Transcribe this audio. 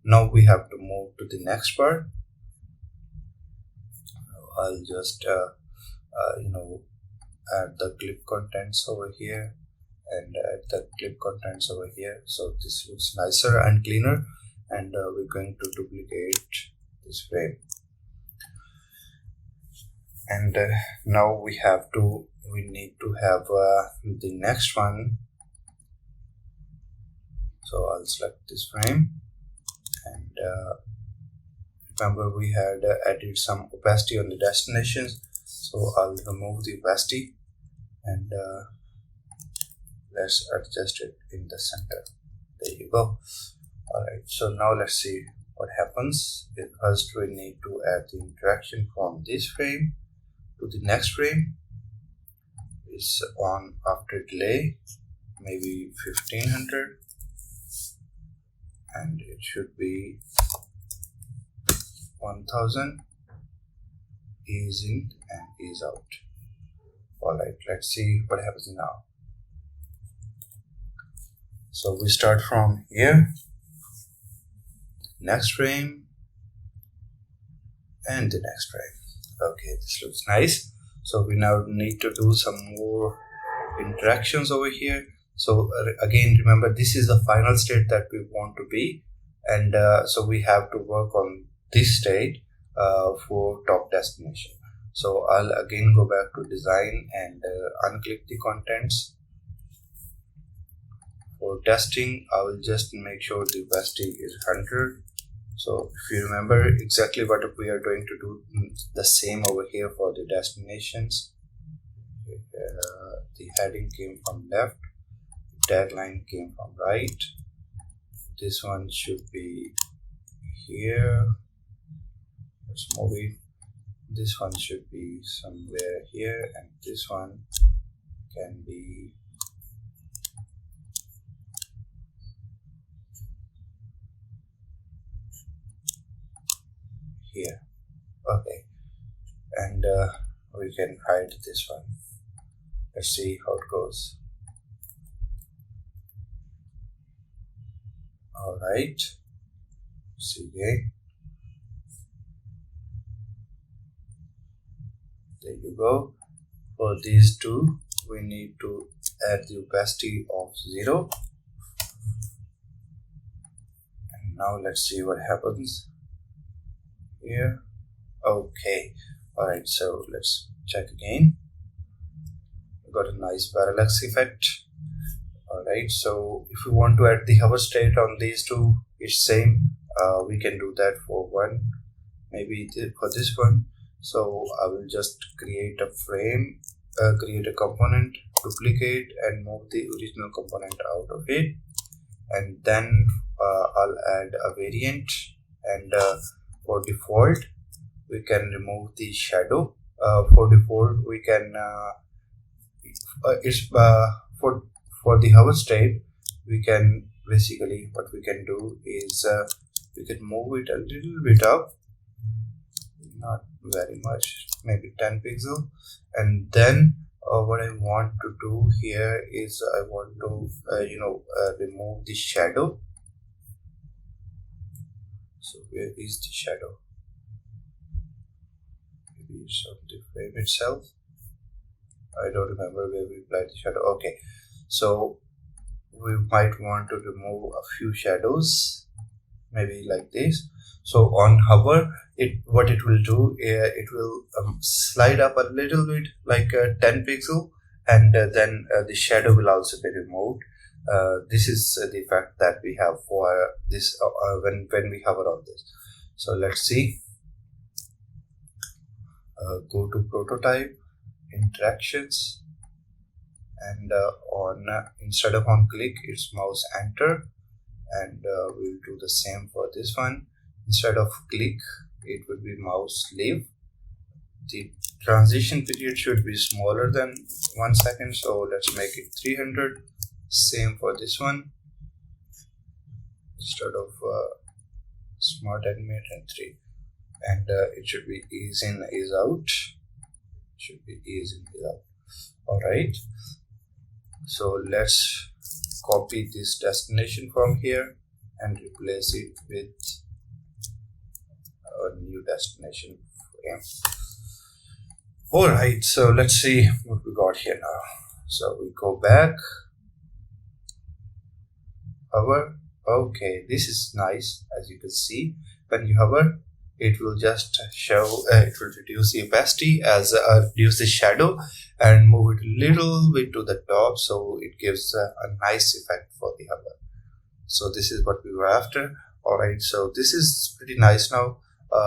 Now we have to move to the next part. I'll just add the clip contents over here and add the clip contents over here, so this looks nicer and cleaner. And we're going to duplicate this frame. And now we need to have the next one. So I'll select this frame, and remember we had added some opacity on the destinations, so I'll remove the opacity and let's adjust it in the center. There you go. Alright, so now let's see what happens. First we need to add the interaction from this frame to the next frame. It's on after delay, maybe 1500, and it should be 1000. Ease in and ease out. Alright, let's see what happens now. So we start from here, next frame, and the next frame. Okay, this looks nice. So we now need to do some more interactions over here. So again, remember, this is the final state that we want to be, and so we have to work on this state for top destination. So I'll again go back to design and unclick the contents. For testing, I will just make sure the opacity is 100. So if you remember exactly what we are going to do, the same over here for the destinations. The heading came from left, the tagline came from right. This one should be here. Let's move it. This one should be somewhere here, and this one can be here. Okay, and we can hide this one. Let's see how it goes. Alright, see again. There you go. For these two, we need to add the opacity of 0. And now let's see what happens here. Okay, alright, so let's check again. We got a nice parallax effect. Alright, so if we want to add the hover state on these two, it's same. We can do that for one, maybe for this one. So I will just create a frame, create a component, duplicate, and move the original component out of it. And then I'll add a variant, and for default we can remove the shadow. For default we can for the hover state, we can basically, what we can do is we can move it a little bit up, not very much, maybe 10 pixel. And then what I want to do here is I want to remove the shadow. So where is the shadow? Maybe it's on the frame itself. I don't remember where we applied the shadow. Okay, so we might want to remove a few shadows, maybe like this. So on hover, what it will do, it will slide up a little bit, like 10 pixel, and then the shadow will also be removed. This is the effect that we have for this when we hover on this. So let's see. Go to prototype, interactions, and instead of on click, it's mouse enter, and we'll do the same for this one. Instead of click, it will be mouse leave. The transition period should be smaller than 1 second, so let's make it 300. Same for this one. Instead of smart animate and 3, and it should be ease in, ease out. Should be ease in, ease out. All right, so let's copy this destination from here and replace it with our new destination frame. Alright, so let's see what we got here now. So we go back, hover. Okay, this is nice. As you can see, when you hover, it will just show, it will reduce the opacity, as reduce the shadow, and move it a little bit to the top, so it gives a nice effect for the hover. So this is what we were after. Alright, so this is pretty nice now.